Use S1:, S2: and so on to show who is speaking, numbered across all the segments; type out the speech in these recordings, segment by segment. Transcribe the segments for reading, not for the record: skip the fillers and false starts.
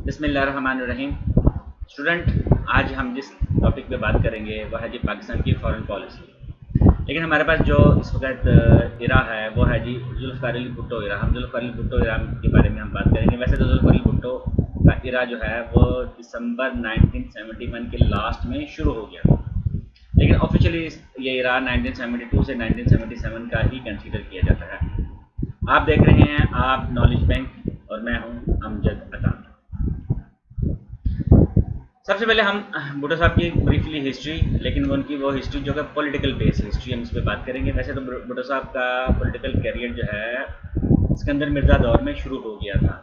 S1: بسم اللہ الرحمن الرحیم. اسٹوڈنٹ، آج ہم جس ٹاپک پہ بات کریں گے وہ ہے جی پاکستان کی فارن پالیسی. لیکن ہمارے پاس جو اس وقت ایرا ہے وہ ہے جی ذوالفقار علی بھٹو ایرا. ہم ذوالفقار علی بھٹو ایرا کے بارے میں ہم بات کریں گے. ویسے تو ذوالفقار علی بھٹو کا ایرا جو ہے وہ دسمبر 1971 کے لاسٹ میں شروع ہو گیا، لیکن آفیشیلی یہ ایرا 1972 سے 1977 کا ہی کنسیڈر کیا جاتا ہے. آپ دیکھ رہے ہیں آپ نالج بینک اور میں ہوں امجد عطا. سب سے پہلے ہم بھٹو صاحب کی بریفلی ہسٹری، لیکن ان کی وہ ہسٹری جو کہ پولیٹیکل بیس ہسٹری، ہم اس پہ بات کریں گے. ویسے تو بھٹو صاحب کا پولیٹیکل کیریئر جو ہے اسکندر مرزا دور میں شروع ہو گیا تھا،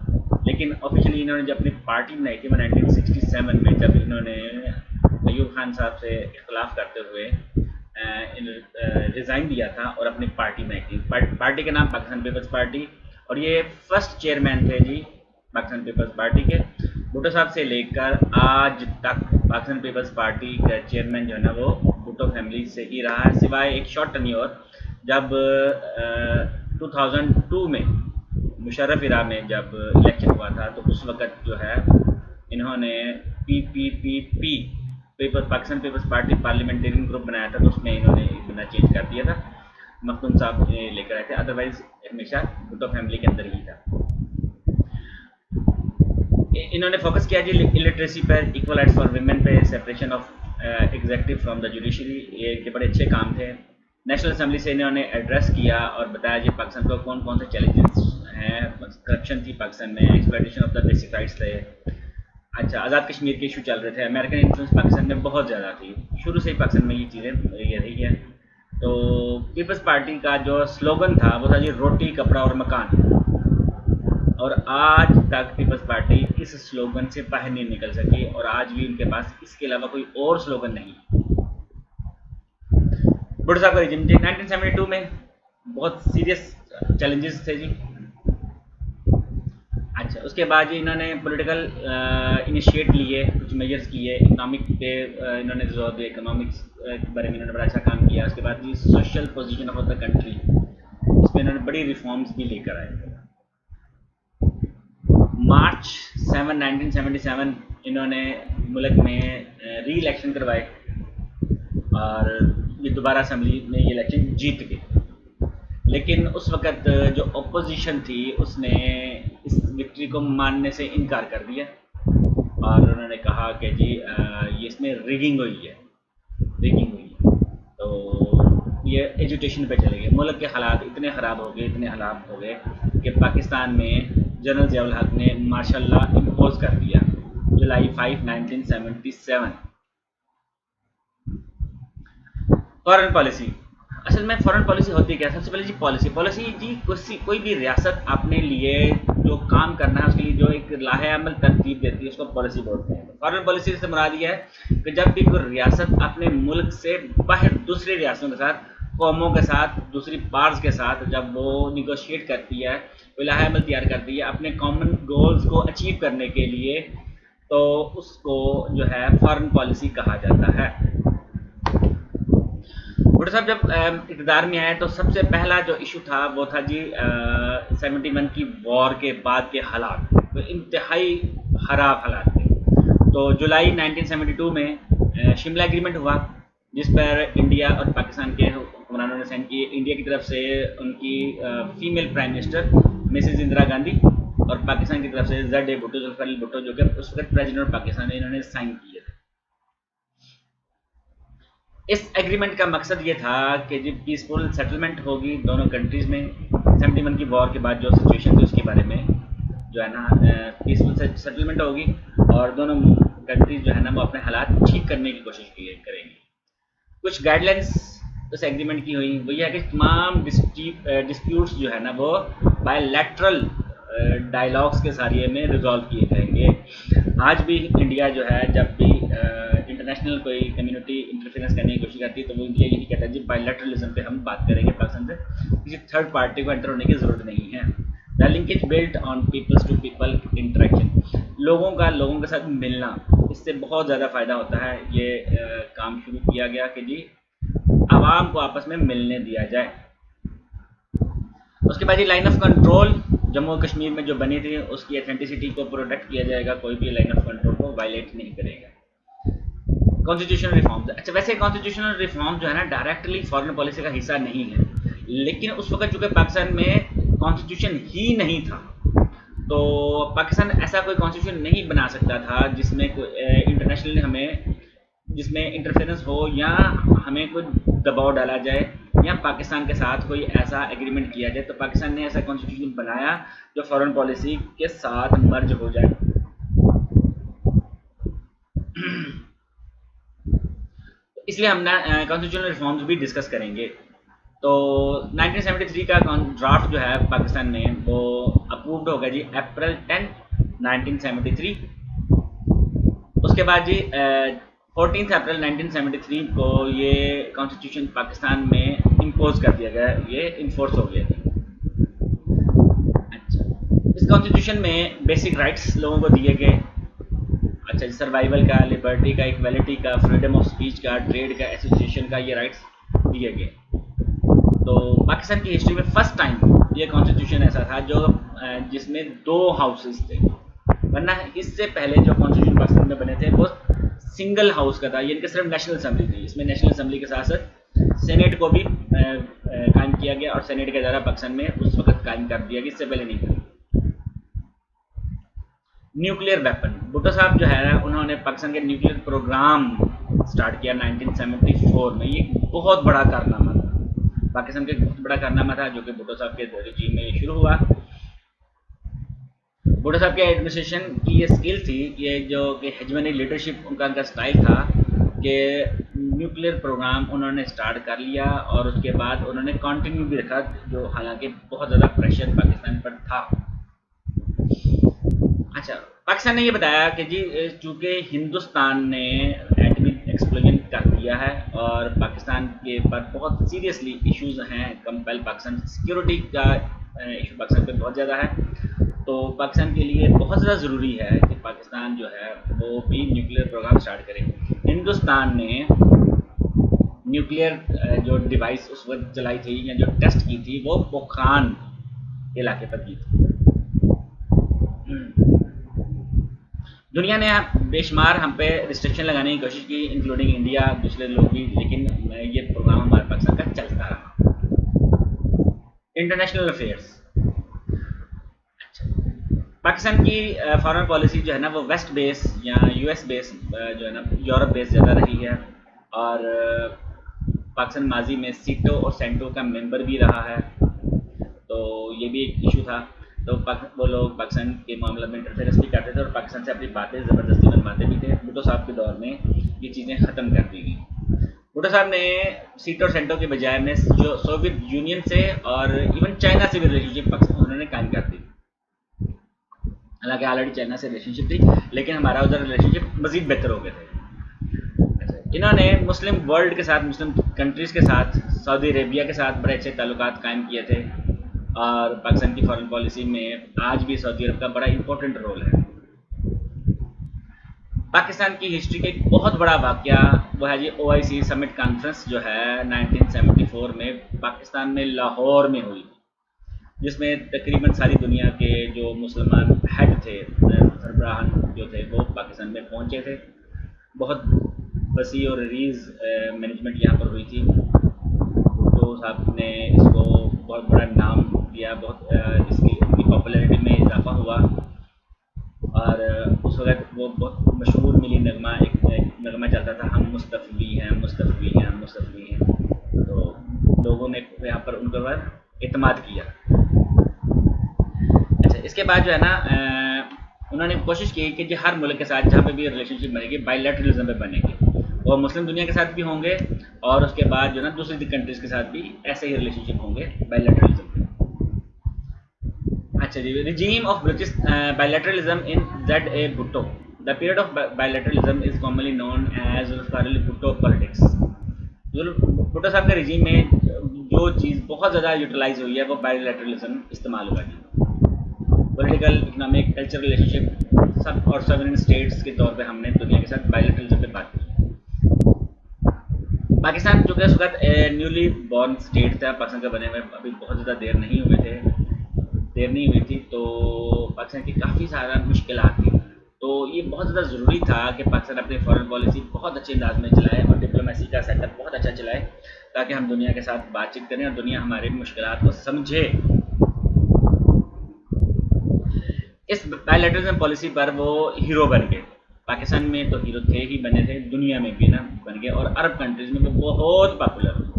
S1: لیکن آفیشیلی انہوں نے جب اپنی پارٹی بنائی تھی 1967 میں، جب انہوں نے ایوب خان صاحب سے اختلاف کرتے ہوئے ریزائن دیا تھا اور اپنی پارٹی بنائی تھی. پارٹی کا نام پاکستان پیپلز پارٹی، اور یہ فرسٹ چیئرمین تھے جی پاکستان پیپلز پارٹی کے. بھٹو صاحب سے لے کر آج تک پاکستان پیپلز پارٹی کا چیئرمین جو ہے نا وہ بھٹو فیملی سے ہی رہا ہے، سوائے ایک شارٹ ٹینیور جب 2002 میں مشرف ایرا میں جب الیکشن ہوا تھا تو اس وقت جو ہے انہوں نے P Pakistan Peoples Party Parliamentarian group بنایا تھا، تو اس میں انہوں نے بنا چینج کر دیا تھا. مختوم صاحب لے کر آئے تھے، ادروائز ہمیشہ بھٹو فیملی کے اندر ہی تھا. انہوں نے فوکس کیا جی الٹریسی پر، ایکول رائٹس فار ویمن پہ، separation of executive from the judiciary. یہ کے بڑے اچھے کام تھے. نیشنل اسمبلی سے انہوں نے ایڈریس کیا اور بتایا جی پاکستان کو کون کون سے چیلنجز ہیں. کرپشن تھی پاکستان میں، exploitation of the basic rights تھے. اچھا، آزاد کشمیر کے ایشو چل رہے تھے. امریکن انفلوئنس پاکستان میں بہت زیادہ تھی، شروع سے ہی پاکستان میں یہ چیزیں یہ رہی ہے. تو پیپلز پارٹی کا جو سلوگن تھا وہ تھا جی روٹی کپڑا اور مکان، اور آج تک پیپلز پارٹی اس سلوگن سے باہر نہیں نکل سکی، اور آج بھی ان کے پاس اس کے علاوہ کوئی اور سلوگن نہیں. بھٹو صاحب کا ریجن جی 1972 میں بہت سیریس چیلنجز تھے جی. اچھا، اس کے بعد جی انہوں نے پولیٹیکل انیشیٹ لیے، کچھ میجرز کیے. اکنامک پہ انہوں نے زور دیا، اکنامکس کے بارے میں انہوں نے بڑا اچھا کام کیا. اس کے بعد جی social position of the country, اس میں انہوں نے بڑی ریفارمز بھی لے کر آئے. مارچ 7 1977 انہوں نے ملک میں ری الیکشن کروائے اور یہ دوبارہ اسمبلی میں یہ الیکشن جیت گئے. لیکن اس وقت جو اپوزیشن تھی اس نے اس وکٹری کو ماننے سے انکار کر دیا، اور انہوں نے کہا کہ جی یہ اس میں ریگنگ ہوئی ہے. تو یہ ایجوٹیشن پہ چلے گئے. ملک کے حالات اتنے خراب ہو گئے کہ پاکستان میں جنرل ضیاء الحق نے ماشاء اللہ امپوز کر دیا جولائی 5 1977. فارن پالیسی، اصل میں فارن پالیسی ہوتی کیا؟ سب سے پہلے جی پالیسی جی کوئی بھی ریاست اپنے لیے جو کام کرنا ہے اس کے لیے جو ایک لاہ عمل ترتیب دیتی ہے اس کو پالیسی بولتے ہیں. فارن پالیسی سے مراد یہ ہے کہ جب بھی کوئی ریاست اپنے ملک سے باہر دوسری ریاستوں کے ساتھ، قوموں کے ساتھ، دوسری پارٹس کے ساتھ جب وہ نیگوشیٹ کرتی ہے، کوئی لاہ عمل تیار کرتی ہے اپنے کامن گولز کو اچیو کرنے کے لیے، تو اس کو جو ہے فارن پالیسی کہا جاتا ہے. بھٹو صاحب جب اقتدار میں آئے تو سب سے پہلا جو ایشو تھا وہ تھا جی 71 کی وار کے بعد کے حالات، تو انتہائی خراب حالات تھے. تو جولائی 1972 میں شملہ ایگریمنٹ ہوا، جس پر انڈیا اور پاکستان کے حکمرانوں نے سائن کی. انڈیا کی طرف سے ان کی female prime minister Mrs Indira Gandhi, اور پاکستان کی طرف سے زیڈ اے بھٹو، ذوالفقار علی بھٹو جو کہ اس وقت پریزیڈنٹ پاکستان ہے، انہوں نے سائن کیے تھے. اس ایگریمنٹ کا مقصد یہ تھا کہ جب پیسفل سیٹلمنٹ ہوگی دونوں کنٹریز میں. 71 کی وار کے بعد جو سچویشن تھی اس کے بارے میں جو ہے نا پیسفل سیٹلمنٹ ہوگی، اور دونوں کنٹریز جو ہے نا وہ اپنے حالات ٹھیک کرنے کی کوشش کریں گی. کچھ گائیڈ لائنس اس ایگریمنٹ کی ہوئی، وہ یہ ہے کہ تمام ڈسپیوٹس جو ہے نا وہ بائی لیٹرل ڈائلاگس کے ذریعے میں ریزالو کیے جائیں گے. آج بھی انڈیا جو ہے جب بھی انٹرنیشنل کوئی کمیونٹی انٹرفیئرنس کرنے کی کوشش کرتی ہے تو وہ انڈیا یہی کہتا ہے جی بائی لیٹرلزم پہ ہم بات کریں گے پاکستان سے، کسی تھرڈ پارٹی کو انٹر ہونے کی ضرورت نہیں ہے. The linkage built on peoples to people interaction, لوگوں کے ساتھ ملنا، اس سے بہت زیادہ فائدہ ہوتا ہے. یہ کام شروع کیا گیا کہ جی عوام کو آپس میں ملنے دیا جائے. اس کے بعد یہ line of control Jammu Kashmir میں جو بنی تھی اس کی اتھینٹسٹی کو پروٹیکٹ کیا جائے گا، کوئی بھی لائن آف کنٹرول کو وائلیٹ نہیں کرے گا۔ کانسٹیٹیوشنل ریفارمز، اچھا ویسے کانسٹیٹیوشنل ریفارم جو ہے نا ڈائریکٹلی فارن پالیسی کا حصہ نہیں ہے، لیکن اس وقت چونکہ پاکستان میں کانسٹیٹیوشن ہی نہیں تھا تو پاکستان ایسا کوئی کانسٹیٹیوشن نہیں بنا سکتا تھا جس میں انٹرنیشنل ہمیں جس میں انٹرفیرنس ہو یا ہمیں کوئی دباؤ ڈالا جائے یا پاکستان کے ساتھ کوئی ایسا ایگریمنٹ کیا جائے۔ تو پاکستان نے ایسا کانسٹیٹیوشن بنایا جو فارن پالیسی کے ساتھ مرج ہو جائے۔ اس لیے ہم کانسٹیٹیوشنل ریفارمز بھی ڈسکس کریں گے۔ تو 1973 کا ڈرافٹ جو ہے پاکستان میں وہ اپرووڈ ہوگا جی اپریل 10 1973۔ اس کے بعد جی 14 اپریل 1973 کو یہ کانسٹیٹیوشن پاکستان میں امپوز کر دیا گیا، یہ انفورس ہو گیا۔ اچھا اس کانسٹیٹیوشن میں بیسک رائٹس لوگوں کو دیے گئے، اچھا سروائیول کا، لبرٹی کا، ایکویلٹی کا، فریڈم آف اسپیچ کا، ٹریڈ کا، ایسوسیشن کا، یہ رائٹس دیے گئے۔ تو پاکستان کی ہسٹری میں فرسٹ ٹائم یہ کانسٹیٹیوشن ایسا تھا جو جس میں 2 ہاؤسز تھے، ورنہ اس سے پہلے جو کانسٹیٹیوشن پاکستان میں بنے تھے وہ سنگل ہاؤس کا تھا، یعنی کہ صرف نیشنل اسمبلی تھی۔ اس میں نیشنل اسمبلی کے ساتھ ساتھ سینیٹ کو بھی قائم کیا گیا اور سینیٹ کا ادارہ پاکستان میں اس وقت قائم کر دیا گیا، اس سے پہلے نہیں تھا۔ نیوکلیئر ویپن، بھٹو صاحب جو ہے نا انہوں نے پاکستان کے نیوکلیئر پروگرام سٹارٹ کیا 1974 میں، یہ بہت بڑا کارنامہ تھا، پاکستان کا ایک بہت بڑا کارنامہ تھا جو کہ بھٹو صاحب کے رجیم میں شروع ہوا۔ بھٹو صاحب کے ایڈمنسٹریشن کی یہ اسکل تھی، یہ جو کہ ہیجمنی لیڈرشپ ان کا اسٹائل تھا کہ نیوکلیئر پروگرام انہوں نے سٹارٹ کر لیا اور اس کے بعد انہوں نے کنٹینیو بھی رکھا، جو حالانکہ بہت زیادہ پریشر پاکستان پر تھا۔ اچھا پاکستان نے یہ بتایا کہ جی چونکہ ہندوستان نے ایٹمی ایکسپلوژن کر دیا ہے اور پاکستان کے پر بہت سیریسلی ایشوز ہیں، کمپیل پاکستان سیکیورٹی کا ایشو پاکستان پہ بہت زیادہ ہے، تو پاکستان کے لیے بہت زیادہ ضروری ہے کہ پاکستان جو ہے وہ بھی نیوکلیئر پروگرام سٹارٹ کرے۔ ہندوستان نے نیوکلیئر جو ڈیوائس اس وقت چلائی تھی یا جو ٹیسٹ کی تھی وہ پوکھران علاقے پر کی تھی۔ دنیا نے بے شمار ہم پہ ریسٹرکشن لگانے کی کوشش کی، انکلوڈنگ انڈیا، دوسرے لوگ بھی، لیکن یہ پروگرام ہمارے پاکستان کا چلتا رہا۔ انٹرنیشنل افیئرس، پاکستان کی فارن پالیسی جو ہے نا وہ ویسٹ بیس یا یو ایس بیس جو ہے نا یورپ بیس زیادہ رہی ہے، اور پاکستان ماضی میں سیٹو اور سینٹو کا ممبر بھی رہا ہے، تو یہ بھی ایک ایشو تھا۔ تو وہ لوگ پاکستان کے معاملات میں انٹرفیئرنس بھی کرتے تھے اور پاکستان سے اپنی باتیں زبردستی منواتے بھی تھے۔ بھٹو صاحب کے دور میں یہ چیزیں ختم کر دی گئیں۔ بھٹو صاحب نے سیٹو اور سینٹو کے بجائے میں جو سوویت یونین سے اور ایون چائنا سے بھی ریلیشن شپ پاکستان انہوں نے قائم کر دی، حالانکہ آلریڈی چائنا سے ریلیشن شپ تھی لیکن ہمارا ادھر ریلیشن شپ مزید بہتر ہو گئے تھے۔ انہوں نے مسلم ورلڈ کے ساتھ، مسلم کنٹریز کے ساتھ، سعودی عربیہ کے ساتھ بڑے اچھے تعلقات قائم کیے تھے، اور پاکستان کی فارن پالیسی میں آج بھی سعودی عرب کا بڑا امپورٹنٹ رول ہے۔ پاکستان کی ہسٹری کا ایک بہت بڑا واقعہ وہ ہے جی OIC سمٹ کانفرنس جو ہے 1974 میں پاکستان میں لاہور میں ہوئی، جس میں تقریباً ساری دنیا کے جو مسلمان ہیڈ تھے، سربراہان جو تھے وہ پاکستان میں پہنچے تھے۔ بہت وسیع اور ریز مینجمنٹ یہاں پر ہوئی تھی۔ تو صاحب نے اس کو بہت بڑا نام دیا، بہت اس کی پاپولیرٹی میں اضافہ ہوا، اور اس وقت وہ بہت مشہور ملی نغمہ، ایک نغمہ چلتا تھا، ہم مستفوی ہیں، مستفوی ہیں، ہم مستفوی ہیں۔ تو لوگوں نے یہاں پر ان پر اعتماد کیا۔ اچھا اس کے بعد جو ہے نا انہوں نے کوشش کی کہ جو ہر ملک کے ساتھ جہاں پہ بھی ریلیشن شپ بنے گی بائی لیٹرلزم پہ بنے گی، اور مسلم دنیا کے ساتھ بھی ہوں گے، اور اس کے بعد جو ہے نا دوسری کنٹریز کے ساتھ بھی ایسے ہی ریلیشن شپ ہوں گے بائی لیٹرلزم پہ۔ اچھا جی، regime of British bilateralism in Z.A. Bhutto. The period of bilateralism is commonly known as Zulfikar Bhutto politics. Bhutto صاحب کے رجیم میں جو چیز بہت زیادہ یوٹیلائز ہوئی ہے وہ بائیلیٹرلزم استعمال ہوا جی، پولیٹیکل، اکنامک، کلچر ریلیشن شپ سب اور سوورن اسٹیٹس کے طور پہ ہم نے دنیا کے ساتھ بائیلیٹرلزم پہ بات کی۔ پاکستان جو کہ اس وقت نیولی بورن اسٹیٹ تھا، پاکستان کا بنے ہوئے ابھی بہت زیادہ دیر نہیں ہوئے تھے، دیر نہیں ہوئی تھی تو پاکستان کی کافی سارا مشکلات تھی، تو یہ بہت زیادہ ضروری تھا کہ پاکستان اپنی فارن پالیسی بہت اچھے انداز میں چلائے اور ڈپلومیسی کا سیٹ اپ بہت اچھا چلائے، تاکہ ہم دنیا کے ساتھ بات چیت کریں اور دنیا ہماری مشکلات کو سمجھے۔ اس بائیلیٹرزم پالیسی پر وہ ہیرو بن گئے، پاکستان میں تو ہیرو تھے ہی، بنے تھے، دنیا میں بھی نا بن گئے، اور عرب کنٹریز میں وہ بہت پاپولر ہوئے۔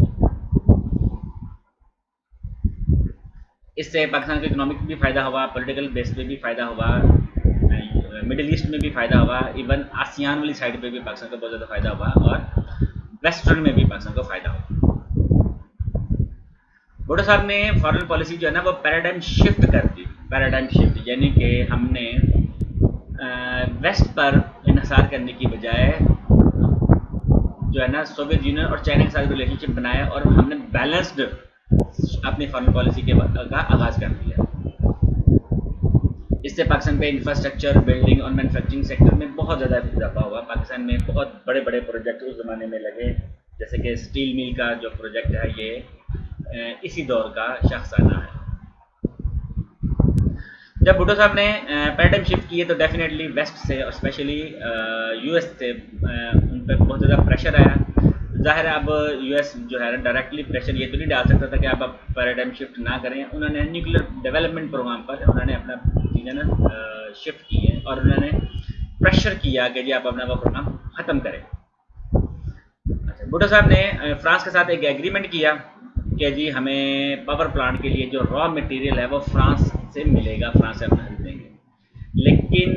S1: اس سے پاکستان کو اکنامک بھی فائدہ ہوا، پولیٹیکل بیس پہ بھی فائدہ ہوا، مڈل ایسٹ میں بھی فائدہ ہوا، ایون آسیان والی سائڈ پہ بھی پاکستان کو بہت زیادہ فائدہ ہوا، اور ویسٹرن میں بھی پاکستان کو فائدہ ہوا۔ بھٹو صاحب نے فارن پالیسی جو ہے نا وہ پیراڈائم شفٹ کر دی، پیراڈائم شفٹ یعنی کہ ہم نے ویسٹ پر انحصار کرنے کی بجائے جو ہے نا سوویت یونین اور چائنا کے ساتھ ریلیشن شپ بنایا، اور ہم نے بیلنسڈ اپنی فارن پالیسی کا آغاز کر دیا۔ اس سے پاکستان پہ انفراسٹرکچر، بلڈنگ اور مینوفیکچرنگ سیکٹر میں بہت زیادہ اضافہ ہوا۔ پاکستان میں بہت بڑے بڑے پروجیکٹ اس زمانے میں لگے، جیسے کہ اسٹیل مل کا جو پروجیکٹ ہے یہ اسی دور کا شاخسانہ ہے۔ جب بھٹو صاحب نے پیراڈائم شفٹ کیے تو ڈیفینیٹلی ویسٹ سے اور اسپیشلی یو ایس سے ان پہ بہت زیادہ پریشر آیا۔ ظاہر ہے اب یو ایس جو ہے ڈائریکٹلی پریشر یہ تو نہیں ڈال سکتا تھا کہ آپ اب پیراڈائم شفٹ نہ کریں، انہوں نے نیوکلیر ڈیولپمنٹ پروگرام پر انہوں نے اپنا چیزیں نا شفٹ کی ہے، اور انہوں نے پریشر کیا کہ جی آپ اپنا وہ پروگرام ختم کریں۔ بھٹو صاحب نے فرانس کے ساتھ ایک ایگریمنٹ کیا کہ جی ہمیں پاور پلانٹ کے لیے جو را مٹیریل ہے وہ فرانس سے ملے گا، فرانس سے ہم خریدیں گے، لیکن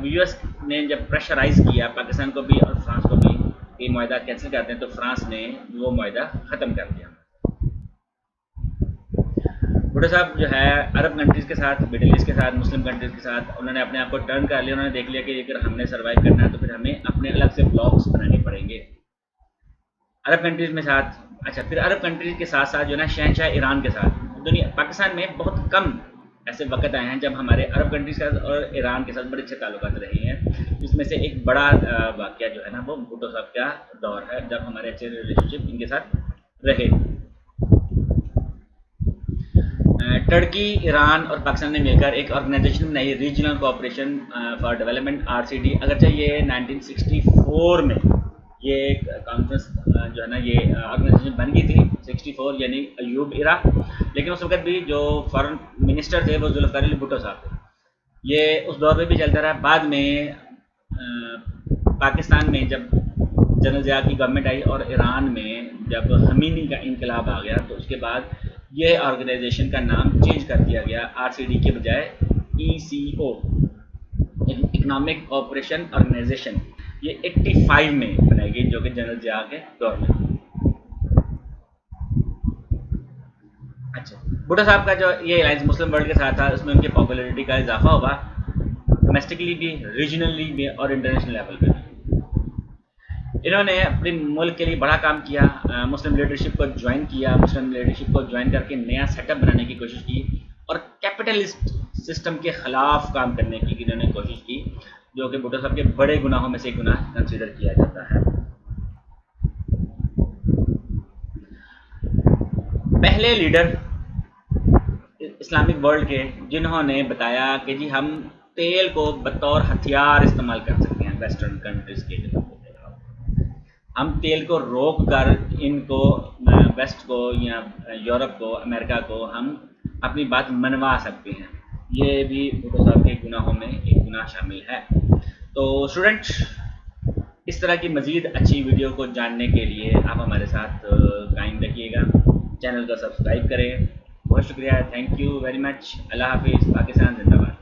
S1: یو ایس نے جب پریشرائز کیا پاکستان کو بھی اور فرانس کو بھی یہ معاہدہ کینسل کرتے ہیں، تو فرانس نے وہ معاہدہ ختم کر دیا۔ بھٹو صاحب جو ہے عرب کنٹریز کے ساتھ، مڈل ایسٹ کے ساتھ، مسلم کنٹریز کے ساتھ انہوں نے اپنے آپ کو ٹرن کر لیا، انہوں نے دیکھ لیا کہ اگر ہم نے سروائیو کرنا ہے تو پھر ہمیں اپنے الگ سے بلاکس بنانے پڑیں گے عرب کنٹریز میں ساتھ۔ اچھا، پھر عرب کنٹریز کے ساتھ ساتھ جو ہے نا شہنشاہ ایران کے ساتھ دنیا پاکستان میں بہت کم ایسے وقت آئے ہیں جب ہمارے عرب کنٹریز کے ساتھ اور ایران کے ساتھ بڑے اچھے تعلقات رہے ہیں، جس میں سے ایک بڑا واقعہ جو ہے نا وہ بھٹو صاحب کا دور ہے جب ہمارے اچھے ریلیشن شپ ان کے ساتھ رہے۔ ترکی، ایران اور پاکستان نے مل کر ایک آرگنائزیشن بنائی، regional cooperation for development RCD، اگرچہ یہ 1964 میں یہ ایک کانفرنس جو ہے نا یہ آرگنائزیشن بن گئی تھی، 64 یعنی ایوب ایرا، لیکن اس وقت بھی جو فارن منسٹر تھے وہ ذوالفقار علی بھٹو صاحب تھے، یہ اس دور میں بھی چلتا رہا۔ بعد میں پاکستان میں جب جنرل ضیاء کی گورنمنٹ آئی اور ایران میں جب خمینی کا انقلاب آ گیا تو اس کے بعد یہ آرگنائزیشن کا نام چینج کر دیا گیا، RCD کے بجائے ECO، اکنامک کوآپریشن آرگنائزیشن، یہ 85 میں بنائی گئی جو کہ جنرل ضیاء کے دور میں۔ اچھا، بھٹو صاحب کا جو یہ الائنس مسلم ورلڈ کے ساتھ تھا اس میں ان کی پاپولیرٹی کا اضافہ ہوا، ڈومیسٹکلی بھی، ریجنلی بھی اور انٹرنیشنل لیول پہ بھی۔ انہوں نے اپنے ملک کے لیے بڑا کام کیا، مسلم لیڈرشپ کو جوائن کیا، مسلم لیڈرشپ کو جوائن کر کے نیا سیٹ اپ بنانے کی کوشش کی، اور کیپٹلسٹ سسٹم کے خلاف کام کرنے کی انہوں نے کوشش کی، جو کہ بھٹو صاحب کے بڑے گناہوں میں سے ایک گناہ کنسیڈر کیا جاتا ہے۔ پہلے لیڈر اسلامک ورلڈ کے جنہوں نے بتایا کہ جی ہم تیل کو بطور ہتھیار استعمال کر سکتے ہیں ویسٹرن کنٹریز کے، ہم تیل کو روک کر ان کو ویسٹ کو یا یورپ کو، امریکہ کو ہم اپنی بات منوا سکتے ہیں، یہ بھی بھٹو صاحب کے گناہوں میں ایک گناہ شامل ہے۔ تو اسٹوڈنٹ، اس طرح کی مزید اچھی ویڈیو کو جاننے کے لیے آپ ہمارے ساتھ قائم رکھیے گا، چینل کو سبسکرائب کریں۔ بہت شکریہ، تھینک یو ویری مچ، اللہ حافظ، پاکستان زندہ باد۔